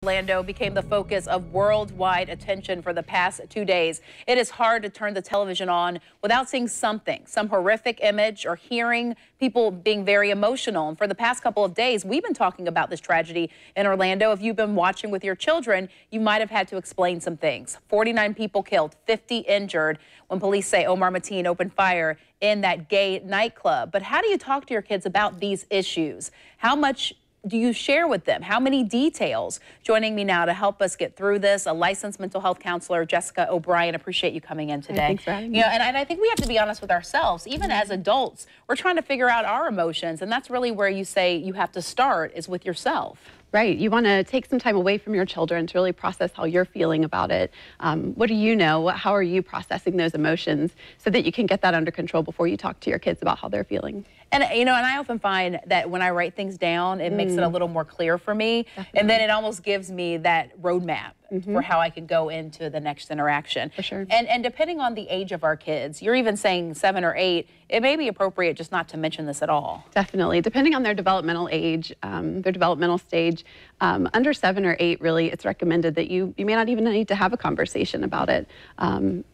Orlando became the focus of worldwide attention for the past 2 days. It is hard to turn the television on without seeing something, some horrific image, or hearing people being very emotional. And for the past couple of days, we've been talking about this tragedy in Orlando. If you've been watching with your children, you might have had to explain some things. 49 people killed, 50 injured when police say Omar Mateen opened fire in that gay nightclub. But how do you talk to your kids about these issues? How much do you share with them? How many details? Joining me now to help us get through this, a licensed mental health counselor, Jessica O'Brien. Appreciate you coming in today. Thanks for having me. And I think we have to be honest with ourselves. Even as adults, we're trying to figure out our emotions, and that's really where you say you have to start, is with yourself. Right. You want to take some time away from your children to really process how you're feeling about it. What do you know? How are you processing those emotions so that you can get that under control before you talk to your kids about how they're feeling? And, and I often find that when I write things down, it makes it a little more clear for me. Definitely. And then it almost gives me that roadmap for how I can go into the next interaction. For sure. And depending on the age of our kids, you're even saying 7 or 8, it may be appropriate just not to mention this at all. Definitely. Depending on their developmental age, their developmental stage, under 7 or 8, really, it's recommended that you may not even need to have a conversation about it.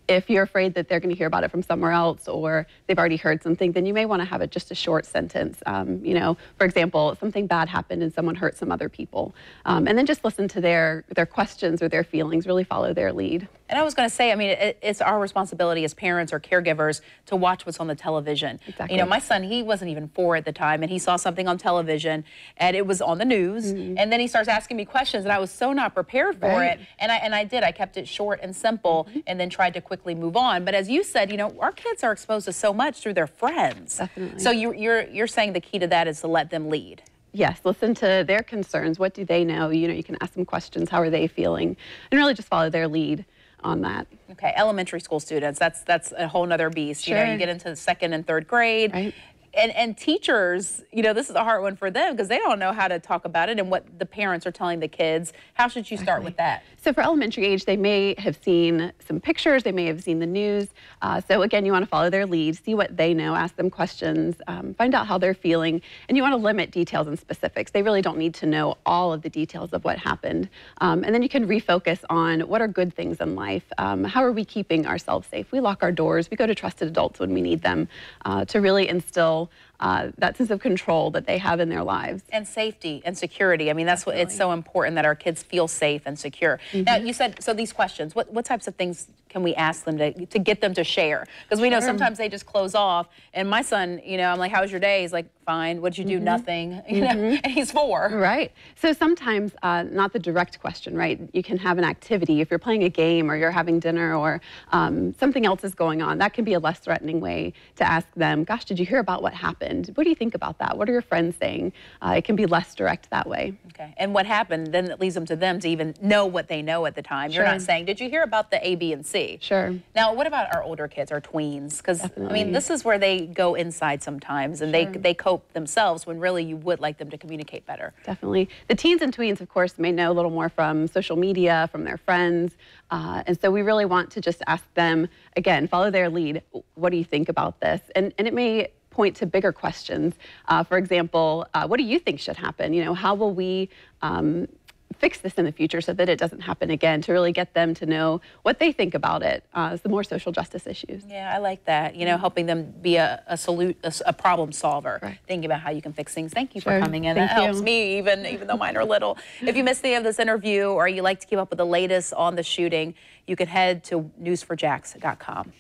If you're afraid that they're going to hear about it from somewhere else, or they've already heard something, then you may want to have it just a short sentence. You know, for example, something bad happened and someone hurt some other people. And then just listen to their questions or their feelings, really follow their lead. And I was going to say, I mean, it's our responsibility as parents or caregivers to watch what's on the television. Exactly. You know, my son, he wasn't even 4 at the time, and he saw something on television, and it was on the news, and then he starts asking me questions, and I was so not prepared for it. And I did. I kept it short and simple, and then tried to quickly move on. But as you said, you know, our kids are exposed to so much through their friends. Definitely. So you're saying the key to that is to let them lead. Yes, listen to their concerns. What do they know? You know, you can ask them questions. How are they feeling? And really just follow their lead on that. Okay, elementary school students, that's a whole nother beast. Sure. You know, you get into the 2nd and 3rd grade. Right. And teachers, you know, this is a hard one for them because they don't know how to talk about it and what the parents are telling the kids. How should you start with that? So for elementary age, they may have seen some pictures, they may have seen the news. So again, you want to follow their lead, see what they know, ask them questions, find out how they're feeling, and you want to limit details and specifics. They really don't need to know all of the details of what happened. And then you can refocus on what are good things in life. How are we keeping ourselves safe? We lock our doors, we go to trusted adults when we need them to really instill that sense of control that they have in their lives. And safety and security. I mean, that's what it's so important, that our kids feel safe and secure. Now, you said, so these questions, what types of things can we ask them to get them to share? Because we know sometimes they just close off. And my son, you know, I'm like, how's your day? He's like, fine. What'd you do? Nothing. You know, and he's 4. Right. So sometimes not the direct question, right? You can have an activity. If you're playing a game or you're having dinner or something else is going on, that can be a less threatening way to ask them, gosh, did you hear about what happened? What do you think about that? What are your friends saying? It can be less direct that way. Okay. And what happened, then it leads them to even know what they know at the time. Sure. You're not saying, did you hear about the A, B, and C? Sure. Now, what about our older kids, our tweens? Because, I mean, this is where they go inside sometimes, and they cope themselves when really you would like them to communicate better. Definitely. The teens and tweens, of course, may know a little more from social media, from their friends. And so we really want to just ask them, again, follow their lead. What do you think about this? And it may point to bigger questions. For example, what do you think should happen? You know, how will we fix this in the future so that it doesn't happen again, to really get them to know what they think about it, the more social justice issues. Yeah, I like that. You know, helping them be a problem solver, Right. thinking about how you can fix things. Thank you for coming in. Thank That you. helps me, even though mine are little. If you missed any of this interview or you like to keep up with the latest on the shooting, you can head to news4jax.com.